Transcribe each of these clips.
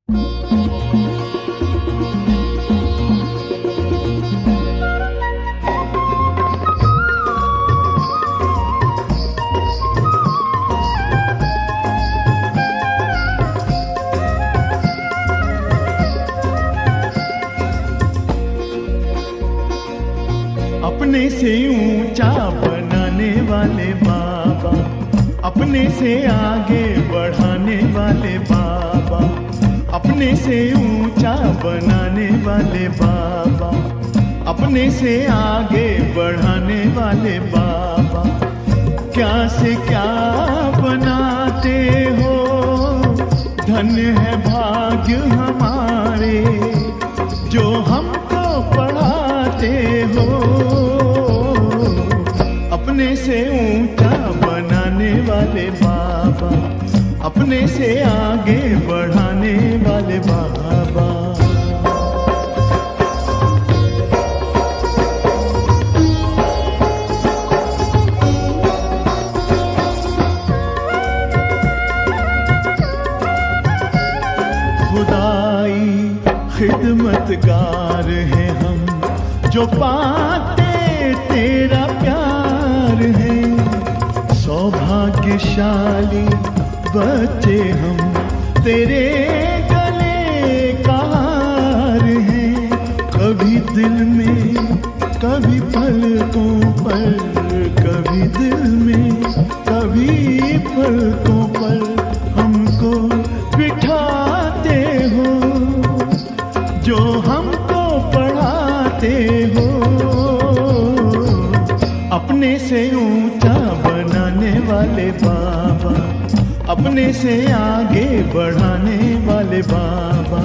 अपने से ऊंचा बनाने वाले बाबा, अपने से आगे बढ़ाने वाले बाबा, अपने से ऊंचा बनाने वाले बाबा, अपने से आगे बढ़ाने वाले बाबा। क्या से क्या बनाते हो, धन्य है भाग्य हमारे जो हमको पढ़ाते हो। अपने से ऊंचा बनाने वाले बाबा, अपने से आगे बढ़ाने वाले बाबा। खुदाई खिदमतगार हैं हम, जो पाते तेरा प्यार है। सौभाग्यशाली बच्चे हम, तेरे गले का हार हैं। कभी दिल में, कभी पलकों पर, कभी दिल में, कभी पलकों पर हमको बिठाते हो, जो हमको पढ़ाते हो। अपने से ऊंचा बनाने वाले बाबा, अपने से आगे बढ़ाने वाले बाबा।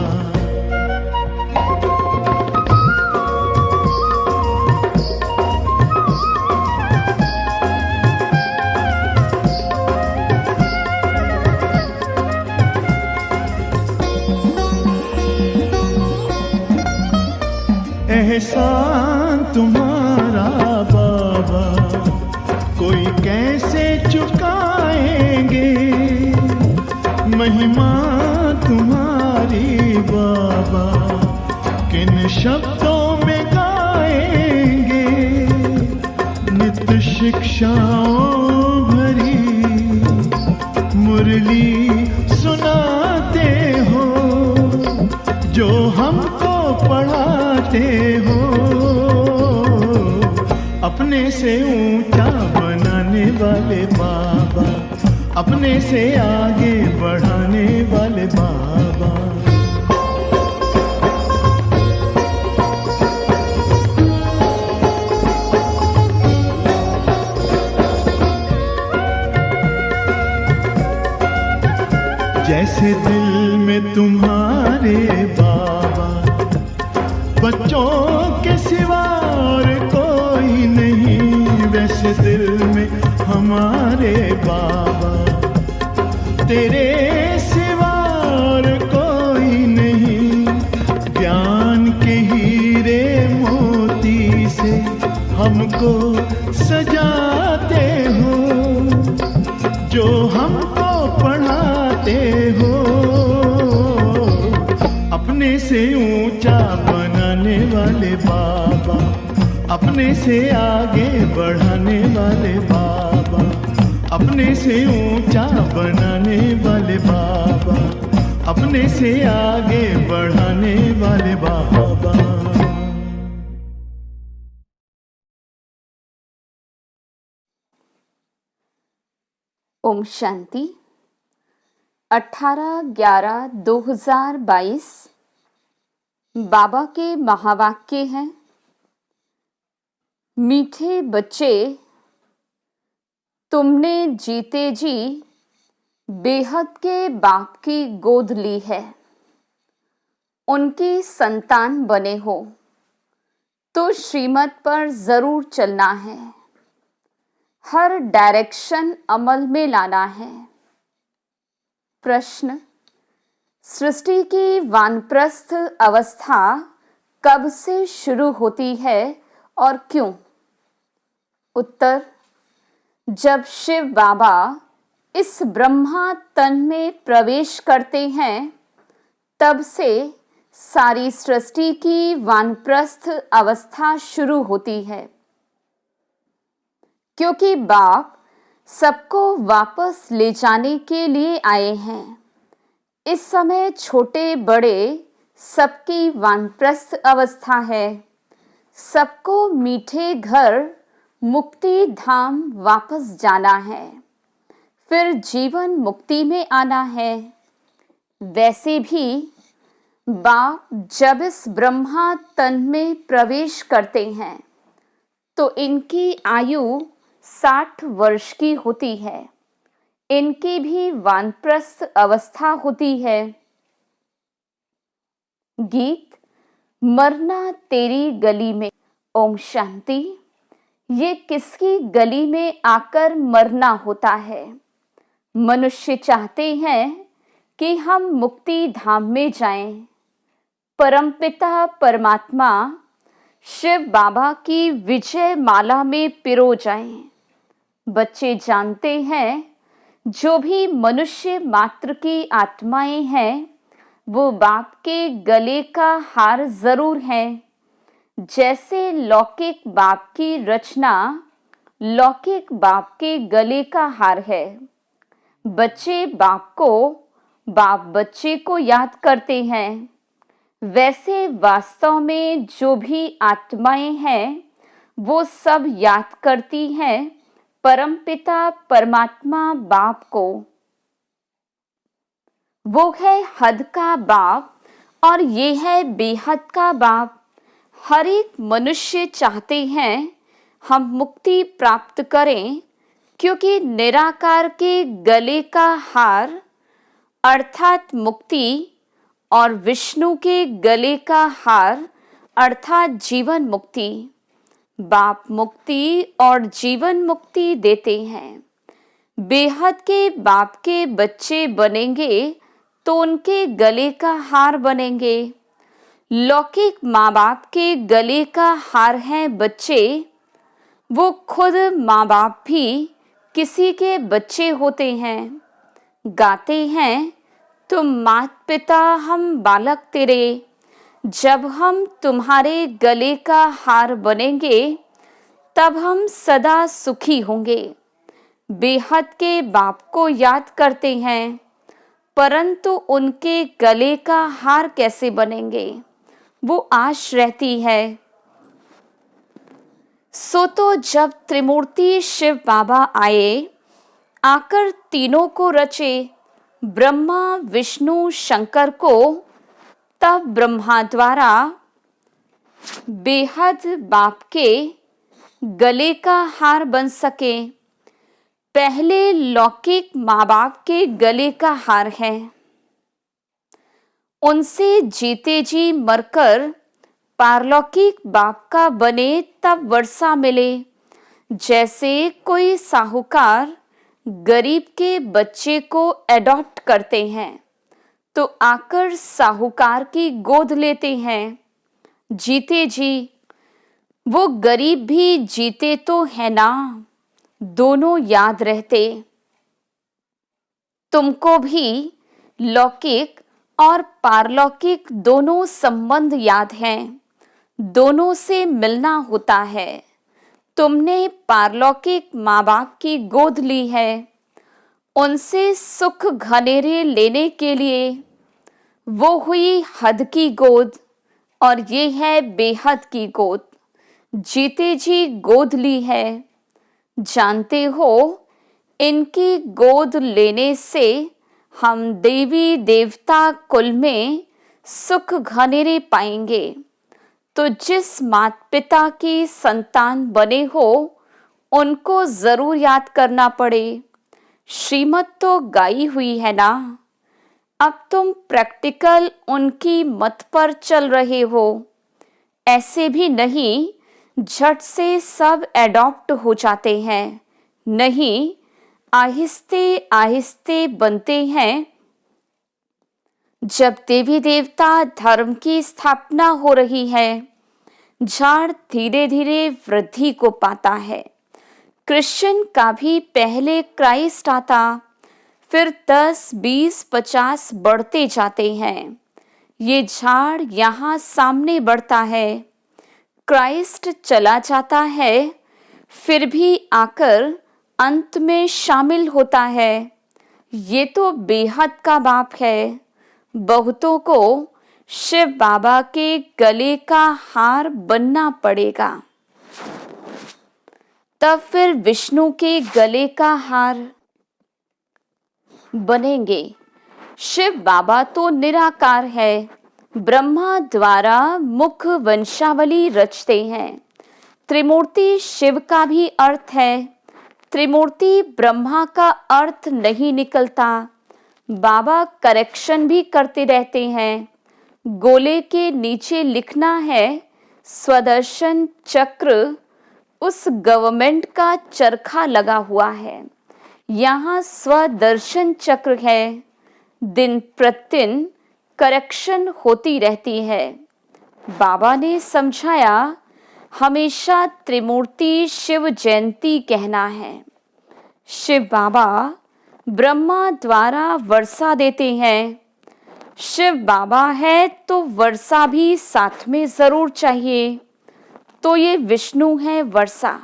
एहसान तुम्हारा बाबा कोई कैसे चुकाएंगे, महिमा तुम्हारी बाबा किन शब्दों में गाएंगे। नित्य शिक्षाओं भरी मुरली सुनाते हो, जो हमको पढ़ाते हो। अपने से ऊंचा बनाने वाले बाबा, अपने से आगे बढ़ाने वाले बाबा। जैसे दिल में तुम्हारे बाबा बच्चों के सिवा और कोई नहीं, वैसे दिल में हमारे बाबा तेरे सिवा और कोई नहीं। ज्ञान के हीरे मोती से हमको सजाते हो, जो हमको पढ़ाते हो। अपने से ऊंचा बनाने वाले बाबा, अपने से आगे बढ़ाने वाले बाबा, अपने से ऊंचा बनाने वाले बाबा, अपने से आगे बढ़ाने वाले बाबा। ओम शांति। 18/11/2022 बाबा के महावाक्य हैं। मीठे बच्चे, तुमने जीते जी बेहद के बाप की गोद ली है। उनकी संतान बने हो तो श्रीमत पर जरूर चलना है, हर डायरेक्शन अमल में लाना है। प्रश्न: सृष्टि की वानप्रस्थ अवस्था कब से शुरू होती है और क्यों? उत्तर: जब शिव बाबा इस ब्रह्मा तन में प्रवेश करते हैं तब से सारी सृष्टि की वानप्रस्थ अवस्था शुरू होती है, क्योंकि बाप सबको वापस ले जाने के लिए आए हैं। इस समय छोटे बड़े सबकी वानप्रस्थ अवस्था है। सबको मीठे घर मुक्ति धाम वापस जाना है, फिर जीवन मुक्ति में आना है। वैसे भी बाप जब इस ब्रह्मा तन में प्रवेश करते हैं तो इनकी आयु 60 वर्ष की होती है। इनकी भी वानप्रस्थ अवस्था होती है। गीत मरना तेरी गली में। ओम शांति। ये किसकी गली में आकर मरना होता है? मनुष्य चाहते हैं कि हम मुक्ति धाम में जाएं। परमपिता परमात्मा शिव बाबा की विजय माला में पिरो जाएं। बच्चे जानते हैं जो भी मनुष्य मात्र की आत्माएं हैं वो बाप के गले का हार जरूर है। जैसे लौकिक बाप की रचना लौकिक बाप के गले का हार है। बच्चे बाप को, बाप बच्चे को याद करते हैं। वैसे वास्तव में जो भी आत्माएं हैं वो सब याद करती हैं परमपिता परमात्मा बाप को। वो है हद का बाप और ये है बेहद का बाप। हर एक मनुष्य चाहते हैं हम मुक्ति प्राप्त करें, क्योंकि निराकार के गले का हार अर्थात मुक्ति और विष्णु के गले का हार अर्थात जीवन मुक्ति। बाप मुक्ति और जीवन मुक्ति देते हैं। बेहद के बाप के बच्चे बनेंगे तो उनके गले का हार बनेंगे। लौकिक माँ बाप के गले का हार है बच्चे। वो खुद माँ बाप भी किसी के बच्चे होते हैं। गाते हैं तुम मात पिता हम बालक तेरे। जब हम तुम्हारे गले का हार बनेंगे तब हम सदा सुखी होंगे। बेहद के बाप को याद करते हैं, परंतु उनके गले का हार कैसे बनेंगे वो आश रहती है। सो तो जब त्रिमूर्ति शिव बाबा आए, आकर तीनों को रचे, ब्रह्मा विष्णु शंकर को, तब ब्रह्मा द्वारा बेहद बाप के गले का हार बन सके। पहले लौकिक माँ बाप के गले का हार है। उनसे जीते जी मरकर पारलौकिक बाप का बने तब वर्षा मिले। जैसे कोई साहूकार गरीब के बच्चे को एडॉप्ट करते हैं तो आकर साहूकार की गोद लेते हैं जीते जी। वो गरीब भी जीते तो है ना, दोनों याद रहते। तुमको भी लौकिक और पारलौकिक दोनों संबंध याद हैं, दोनों से मिलना होता है। तुमने पारलौकिक माँ बाप की गोद ली है, उनसे सुख घनेरे लेने के लिए। वो हुई हद की गोद और ये है बेहद की गोद। जीते जी गोद ली है। जानते हो इनकी गोद लेने से हम देवी देवता कुल में सुख घनेरे पाएंगे। तो जिस माता पिता की संतान बने हो उनको जरूर याद करना पड़े। श्रीमत तो गाई हुई है ना, अब तुम प्रैक्टिकल उनकी मत पर चल रहे हो। ऐसे भी नहीं झट से सब एडॉप्ट हो जाते हैं, नहीं आहिस्ते आहिस्ते बनते हैं। जब देवी देवता धर्म की स्थापना हो रही है, झाड़ धीरे धीरे वृद्धि को पाता है। क्रिश्चियन का भी पहले क्राइस्ट आता, फिर 10, 20, 50 बढ़ते जाते हैं। ये झाड़ यहाँ सामने बढ़ता है, क्राइस्ट चला जाता है, फिर भी आकर अंत में शामिल होता है। ये तो बेहद का बाप है। बहुतों को शिव बाबा के गले का हार बनना पड़ेगा, तब फिर विष्णु के गले का हार बनेंगे। शिव बाबा तो निराकार है, ब्रह्मा द्वारा मुख वंशावली रचते हैं। त्रिमूर्ति शिव का भी अर्थ है, त्रिमूर्ति ब्रह्मा का अर्थ नहीं निकलता। बाबा करेक्शन भी करते रहते हैं। गोले के नीचे लिखना है स्वदर्शन चक्र, उस गवर्नमेंट का चरखा लगा हुआ है। यहाँ स्वदर्शन चक्र है, दिन प्रतिदिन करेक्शन होती रहती है। बाबा ने समझाया हमेशा त्रिमूर्ति शिव जयंती कहना है। शिव बाबा ब्रह्मा द्वारा वर्षा देते हैं। शिव बाबा है तो वर्षा भी साथ में जरूर चाहिए, तो ये विष्णु है वर्षा।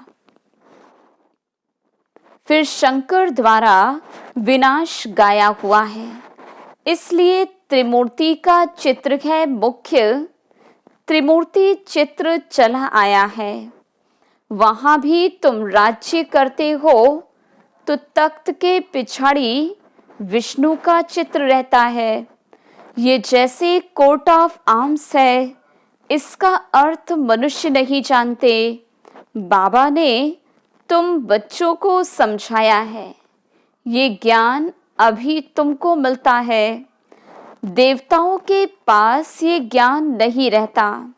फिर शंकर द्वारा विनाश गाया हुआ है, इसलिए त्रिमूर्ति का चित्र है मुख्य। त्रिमूर्ति चित्र चला आया है। वहां भी तुम राज्य करते हो तो तख्त के पिछाड़ी विष्णु का चित्र रहता है। ये जैसे कोट ऑफ आर्म्स है, इसका अर्थ मनुष्य नहीं जानते। बाबा ने तुम बच्चों को समझाया है, ये ज्ञान अभी तुमको मिलता है। देवताओं के पास ये ज्ञान नहीं रहता।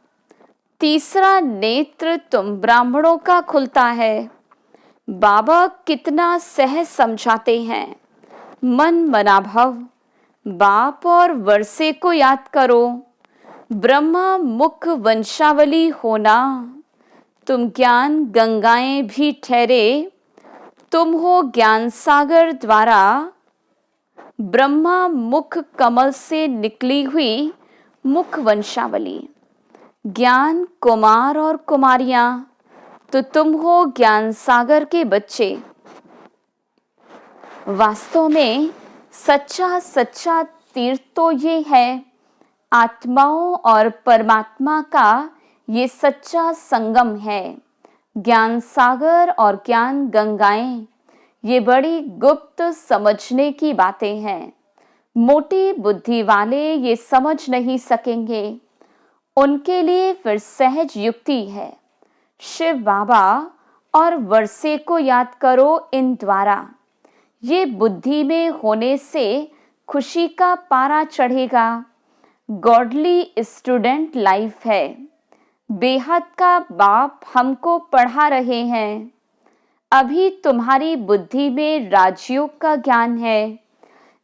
तीसरा नेत्र तुम ब्राह्मणों का खुलता है। बाबा कितना सहज समझाते हैं। मन मनाभव, बाप और वर्षे को याद करो। ब्रह्मा मुख वंशावली होना, तुम ज्ञान गंगाएं भी ठहरे। तुम हो ज्ञान सागर द्वारा ब्रह्मा मुख कमल से निकली हुई मुख वंशावली। ज्ञान कुमार और कुमारियां, तो तुम हो ज्ञान सागर के बच्चे। वास्तव में सच्चा सच्चा तीर्थ तो ये है, आत्माओं और परमात्मा का ये सच्चा संगम है। ज्ञान सागर और ज्ञान गंगाएं, ये बड़ी गुप्त समझने की बातें हैं। मोटी बुद्धि वाले ये समझ नहीं सकेंगे, उनके लिए फिर सहज युक्ति है। शिव बाबा और वर्षे को याद करो इन द्वारा। ये बुद्धि में होने से खुशी का पारा चढ़ेगा। गॉडली स्टूडेंट लाइफ है। बेहद का बाप हमको पढ़ा रहे हैं। अभी तुम्हारी बुद्धि में राजयोग का ज्ञान है,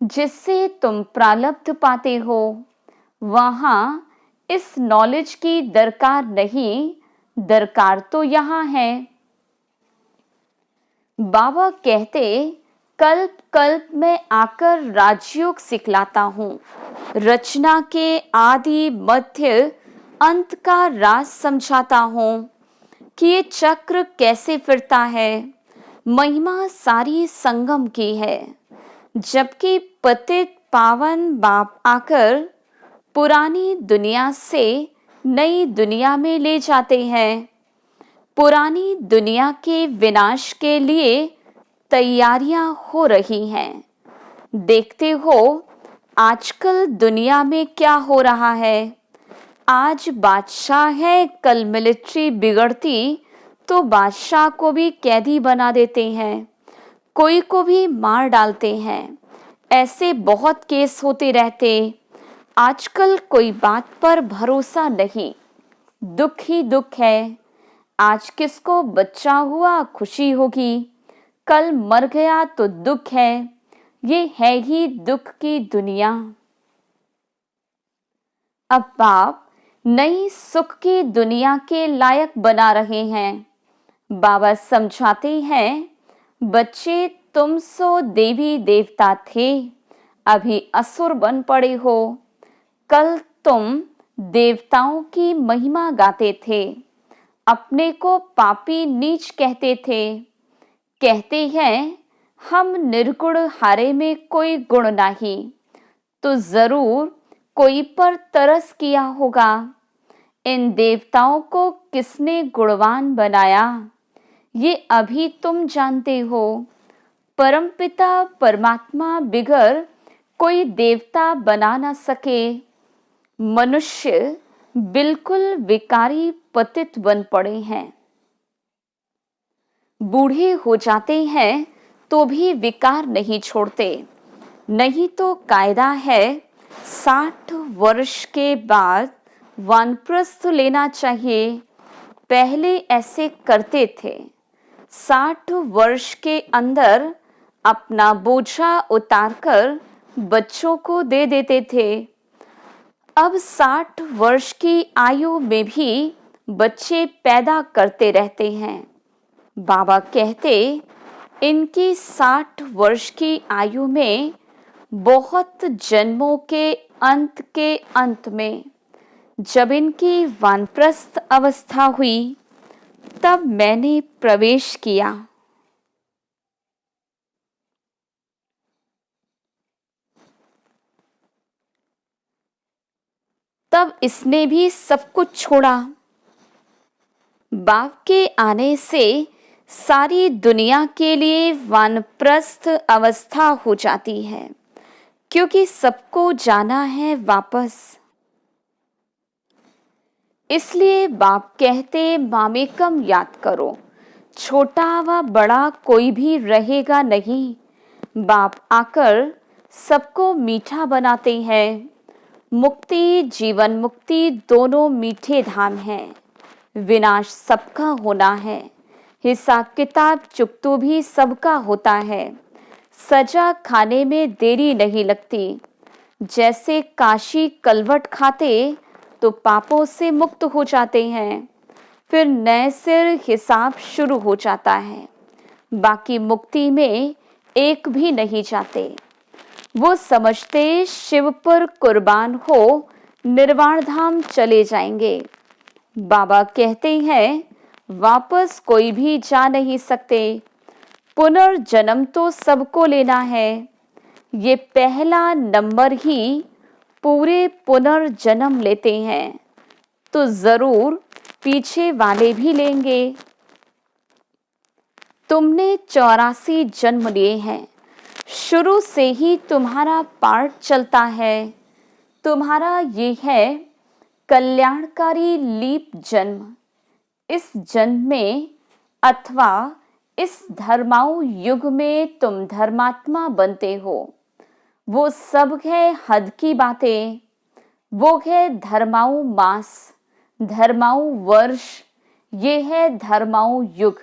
जिससे तुम प्रारब्ध पाते हो। वहां इस नॉलेज की दरकार नहीं, दरकार तो यहाँ है। बाबा कहते कल्प कल्प में आकर राजयोग सिखलाता हूँ। रचना के आदि मध्य अंत का राज समझाता हूँ कि ये चक्र कैसे फिरता है। महिमा सारी संगम की है। जबकि पतित पावन बाप आकर पुरानी दुनिया से नई दुनिया में ले जाते हैं। पुरानी दुनिया के विनाश के लिए तैयारियां हो रही हैं। देखते हो आजकल दुनिया में क्या हो रहा है। आज बादशाह है, कल मिलिट्री बिगड़ती तो बादशाह को भी कैदी बना देते हैं, कोई को भी मार डालते हैं। ऐसे बहुत केस होते रहते। आजकल कोई बात पर भरोसा नहीं, दुख ही दुख है। आज किसको बच्चा हुआ खुशी होगी, कल मर गया तो दुख है। ये है ही दुख की दुनिया। अब बाप नई सुख की दुनिया के लायक बना रहे हैं। बाबा समझाते हैं, बच्चे तुम सो देवी देवता थे, अभी असुर बन पड़े हो। कल तुम देवताओं की महिमा गाते थे, अपने को पापी नीच कहते थे। कहते हैं हम निर्गुण, हारे में कोई गुण नहीं, तो जरूर कोई पर तरस किया होगा। इन देवताओं को किसने गुणवान बनाया, ये अभी तुम जानते हो। परमपिता परमात्मा बिगर कोई देवता बना न सके। मनुष्य बिल्कुल विकारी पतित बन पड़े हैं। बूढ़े हो जाते हैं तो भी विकार नहीं छोड़ते। नहीं तो कायदा है 60 वर्ष के बाद वानप्रस्थ लेना चाहिए। पहले ऐसे करते थे, 60 वर्ष के अंदर अपना बोझा उतारकर बच्चों को दे देते थे। अब 60 वर्ष की आयु में भी बच्चे पैदा करते रहते हैं। बाबा कहते इनकी 60 वर्ष की आयु में बहुत जन्मों के अंत में जब इनकी वानप्रस्थ अवस्था हुई, तब मैंने प्रवेश किया। तब इसने भी सब कुछ छोड़ा। बाप के आने से सारी दुनिया के लिए वानप्रस्थ अवस्था हो जाती है, क्योंकि सबको जाना है वापस। इसलिए बाप कहते मामेकम याद करो, छोटा व बड़ा कोई भी रहेगा नहीं। बाप आकर सबको मीठा बनाते हैं। मुक्ति, जीवन मुक्ति दोनों मीठे धाम हैं। विनाश सबका होना है। हिसाब किताब चुकतो भी सबका होता है। सजा खाने में देरी नहीं लगती। जैसे काशी कलवट खाते तो पापों से मुक्त हो जाते हैं, फिर नए सिर हिसाब शुरू हो जाता है। बाकी मुक्ति में एक भी नहीं जाते। वो समझते शिव पर कुर्बान हो निर्वाण धाम चले जाएंगे। बाबा कहते हैं वापस कोई भी जा नहीं सकते। पुनर्जन्म तो सबको लेना है। ये पहला नंबर ही पूरे पुनर्जन्म लेते हैं, तो जरूर पीछे वाले भी लेंगे। तुमने 84 जन्म लिए हैं। शुरू से ही तुम्हारा पार्ट चलता है। तुम्हारा ये है कल्याणकारी लीप जन्म। इस जन्म में अथवा इस धर्माऊ युग में तुम धर्मात्मा बनते हो। वो सब है हद की बातें। वो है धर्माऊ मास, धर्माऊ वर्ष, ये है धर्माऊ युग।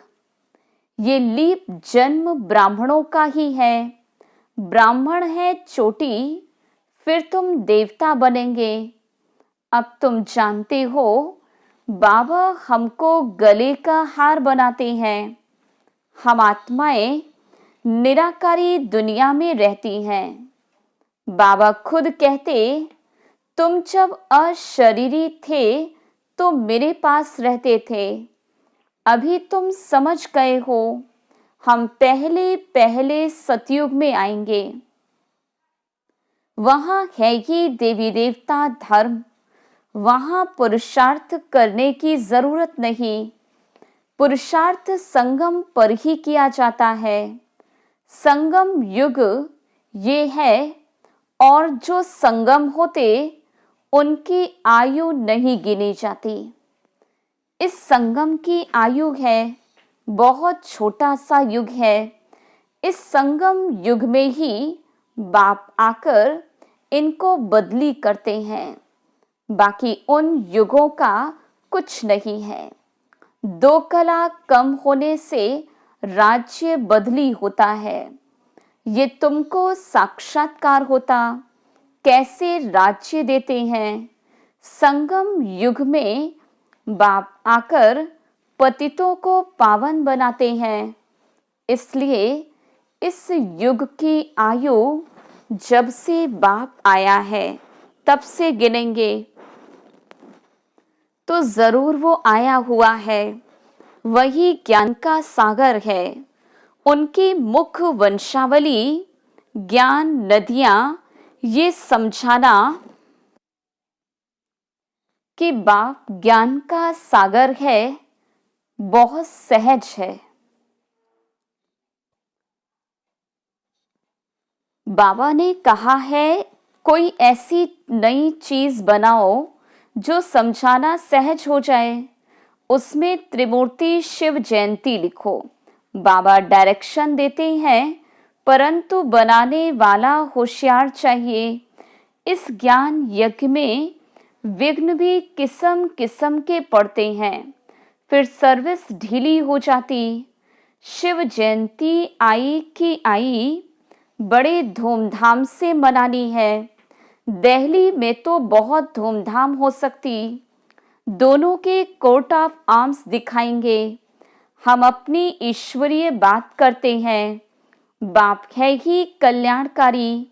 ये लीप जन्म ब्राह्मणों का ही है। ब्राह्मण है चोटी, फिर तुम देवता बनेंगे। अब तुम जानते हो बाबा हमको गले का हार बनाते हैं। हम आत्माएं निराकारी दुनिया में रहती हैं। बाबा खुद कहते तुम जब अशरीरी थे तो मेरे पास रहते थे। अभी तुम समझ गए हो हम पहले पहले सतयुग में आएंगे। वहां है ये देवी देवता धर्म। वहां पुरुषार्थ करने की जरूरत नहीं। पुरुषार्थ संगम पर ही किया जाता है। संगम युग ये है, और जो संगम होते उनकी आयु नहीं गिनी जाती। इस संगम की आयु है, बहुत छोटा सा युग है। इस संगम युग में ही बाप आकर इनको बदली करते हैं। बाकी उन युगों का कुछ नहीं है। 2 कला कम होने से राज्य बदली होता है। ये तुमको साक्षात्कार होता। कैसे राज्य देते हैं। संगम युग में बाप आकर पतितों को पावन बनाते हैं। इसलिए इस युग की आयु जब से बाप आया है तब से गिनेंगे। तो जरूर वो आया हुआ है, वही ज्ञान का सागर है। उनकी मुख वंशावली, ज्ञान नदियां, ये समझाना कि बाप ज्ञान का सागर है, बहुत सहज है। बाबा ने कहा है, कोई ऐसी नई चीज बनाओ जो समझाना सहज हो जाए, उसमें त्रिमूर्ति शिव जयंती लिखो। बाबा डायरेक्शन देते हैं, परंतु बनाने वाला होशियार चाहिए। इस ज्ञान यज्ञ में विघ्न भी किस्म किस्म के पड़ते हैं, फिर सर्विस ढीली हो जाती। शिव जयंती आई कि आई, बड़े धूमधाम से मनानी है। दिल्ली में तो बहुत धूमधाम हो सकती, दोनों के कोट ऑफ आर्म्स दिखाएंगे। हम अपनी ईश्वरीय बात करते हैं, बाप है ही कल्याणकारी।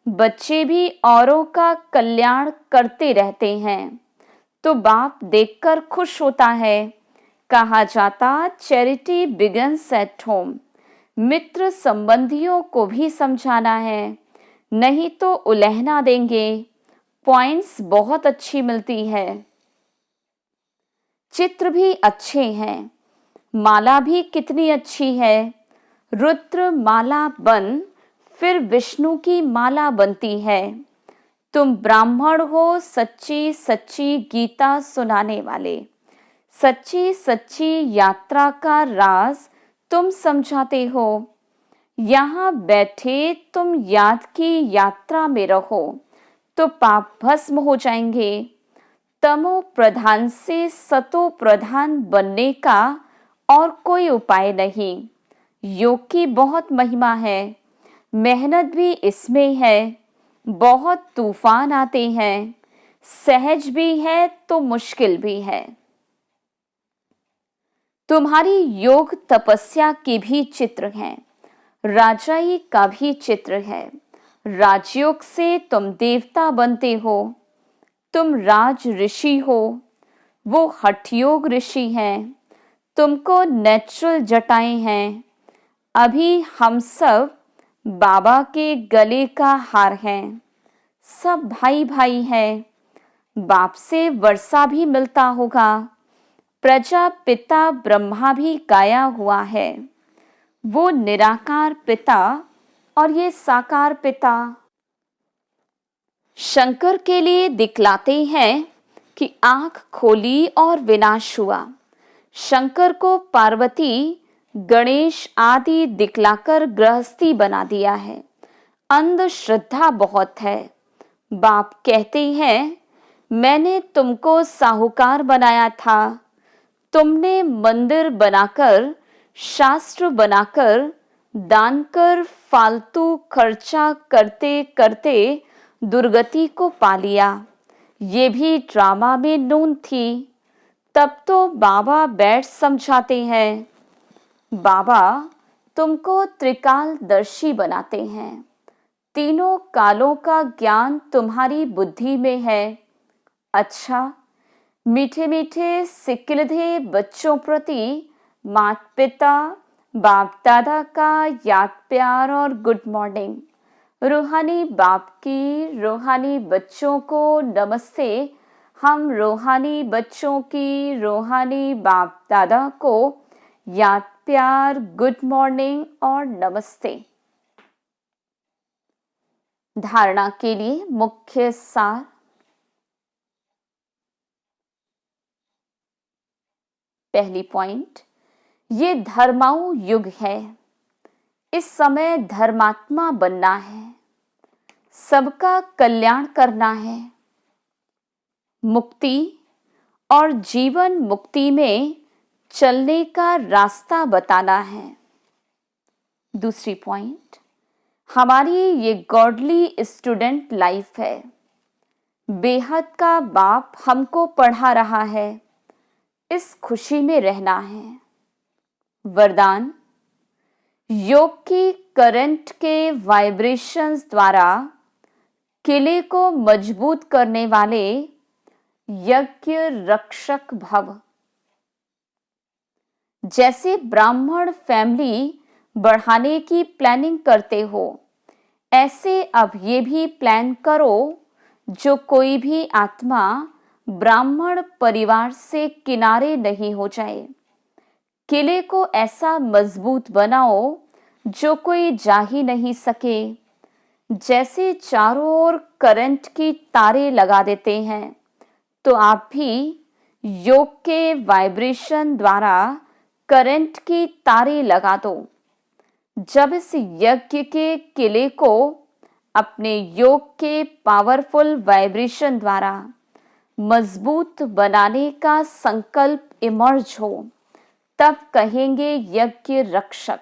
बच्चे भी औरों का कल्याण करते रहते हैं, तो बाप देखकर खुश होता है। कहा जाता, चैरिटी बिगिंस एट होम। मित्र संबंधियों को भी समझाना है, नहीं तो उलहना देंगे। पॉइंट्स बहुत अच्छी मिलती है, चित्र भी अच्छे हैं, माला भी कितनी अच्छी है। रुद्र माला बन फिर विष्णु की माला बनती है। तुम ब्राह्मण हो, सच्ची सच्ची गीता सुनाने वाले। सच्ची सच्ची यात्रा का राज तुम समझाते हो। यहाँ बैठे तुम याद की यात्रा में रहो, तो पाप भस्म हो जाएंगे। तमो प्रधान से सतो प्रधान बनने का और कोई उपाय नहीं। योग की बहुत महिमा है, मेहनत भी इसमें है। बहुत तूफान आते हैं, सहज भी है तो मुश्किल भी है। तुम्हारी योग तपस्या के भी चित्र हैं, राजाई का भी चित्र है। राजयोग से तुम देवता बनते हो, तुम राज ऋषि हो, वो हठयोग ऋषि हैं। तुमको नेचुरल जटाएं हैं। अभी हम सब बाबा के गले का हार हैं, सब भाई भाई हैं। बाप से वर्षा भी मिलता होगा। प्रजापिता ब्रह्मा भी गाया हुआ है, वो निराकार पिता और ये साकार पिता। शंकर के लिए दिखलाते हैं कि आंख खोली और विनाश हुआ। शंकर को पार्वती गणेश आदि दिखलाकर गृहस्थी बना दिया है। अंधश्रद्धा बहुत है। बाप कहते हैं, मैंने तुमको साहूकार बनाया था। तुमने मंदिर बनाकर, शास्त्र बनाकर, दान कर, फालतू खर्चा करते करते दुर्गति को पा लिया। ये भी ड्रामा में नून थी। तब तो बाबा बैठ समझाते हैं। बाबा तुमको त्रिकालदर्शी बनाते हैं। तीनों कालों का ज्ञान तुम्हारी बुद्धि में है। अच्छा, मीठे मीठे सिकिलधे बच्चों प्रति माता पिता बाप दादा का याद प्यार और गुड मॉर्निंग। रूहानी बाप की रूहानी बच्चों को नमस्ते। हम रूहानी बच्चों की रूहानी बाप दादा को याद प्यार, गुड मॉर्निंग और नमस्ते। धारणा के लिए मुख्य सार। पहली पॉइंट, ये धर्माऊ युग है। इस समय धर्मात्मा बनना है, सबका कल्याण करना है। मुक्ति और जीवन मुक्ति में चलने का रास्ता बताना है। दूसरी पॉइंट, हमारी ये गॉडली स्टूडेंट लाइफ है। बेहद का बाप हमको पढ़ा रहा है, इस खुशी में रहना है। वरदान, योग की करंट के वाइब्रेशंस द्वारा किले को मजबूत करने वाले यज्ञ रक्षक भव। जैसे ब्राह्मण फैमिली बढ़ाने की प्लानिंग करते हो, ऐसे अब ये भी प्लान करो जो कोई भी आत्मा ब्राह्मण परिवार से किनारे नहीं हो जाए। किले को ऐसा मजबूत बनाओ जो कोई जा ही नहीं सके। जैसे चारों ओर करंट की तारे लगा देते हैं, तो आप भी योग के वाइब्रेशन द्वारा करंट की तारे लगा दो। जब इस यज्ञ के किले को अपने योग के पावरफुल वाइब्रेशन द्वारा मजबूत बनाने का संकल्प इमर्ज हो, तब कहेंगे यज्ञ रक्षक।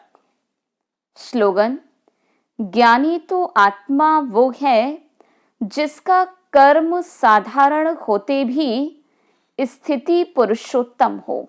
स्लोगन: ज्ञानी तो आत्मा वो है जिसका कर्म साधारण होते भी स्थिति पुरुषोत्तम हो।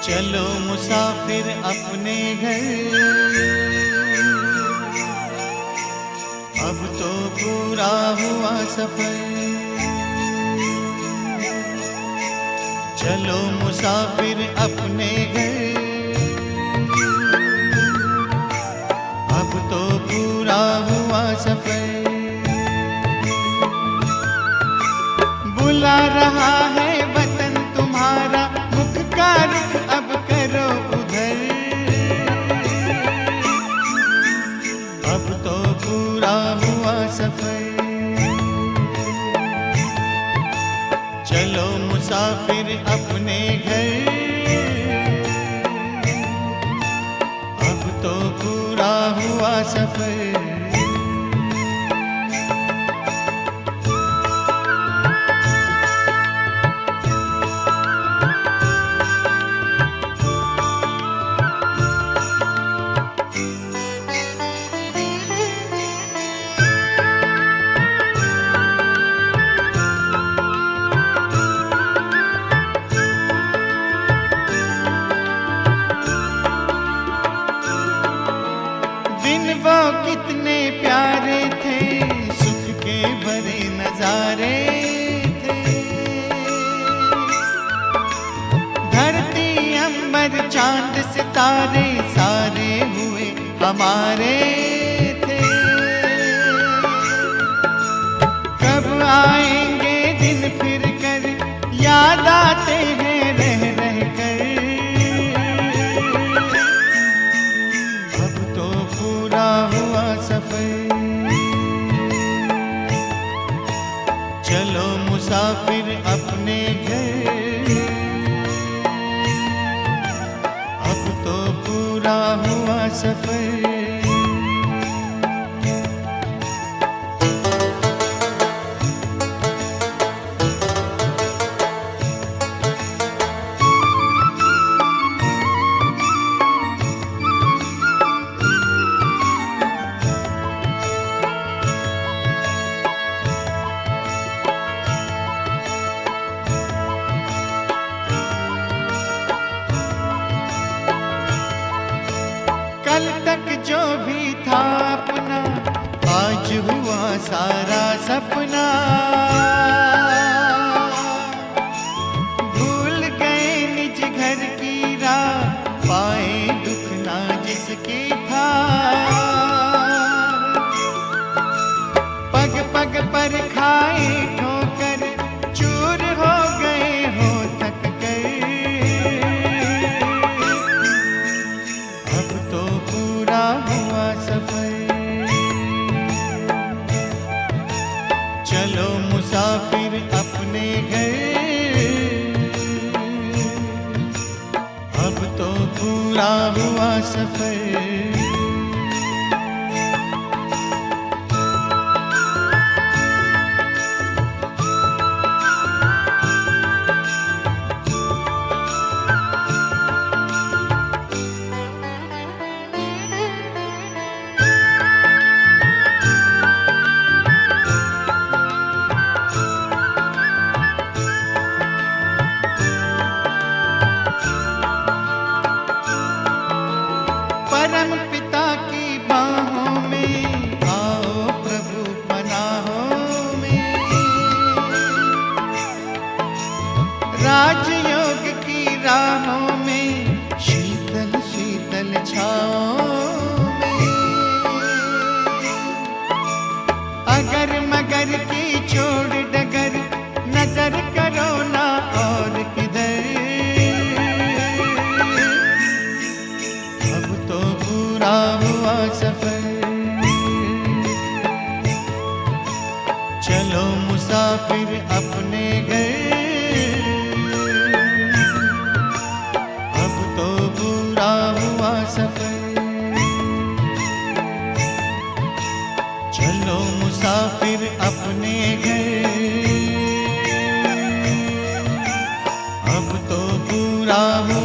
चलो मुसाफिर अपने घर, अब तो पूरा हुआ सफर। चलो मुसाफिर अपने घर, अब तो पूरा हुआ सफर। बुला रहा है वतन तुम्हारा, मुख का रुख अब करो उधर। अब तो पूरा हुआ सफर। चलो मुसाफिर अपने घर, अब तो पूरा हुआ सफर। वो कितने प्यारे थे, सुख के भरे नजारे थे। धरती अंबर चांद सितारे सारे हुए हमारे थे। कब आएंगे दिन फिर कर, याद आते हैं रह रह कर। हुआ सफर। चलो मुसाफिर अपने घर, अब तो पूरा हुआ सफर। कल तक जो भी था अपना, आज हुआ सारा सपना। भूल गए निज घर की राह, पाए दुख ना जिसकी था। पग पग पर खाए ठोकर, चूर हो गए हो थक कर। अब तो पूरा हुआ सफर। चलो मुसाफिर अपने घर, अब तो पूरा हुआ सफर। राजयोग की राहों में, शीतल शीतल छाओं में। अगर मगर की छोड़ डगर, नजर करो ना और किधर। अब तो पूरा हुआ सफर, चलो मुसाफिर अपने घर। अब तो पूरा हुआ सफर, चलो मुसाफिर अपने घर। अब तो पूरा हुआ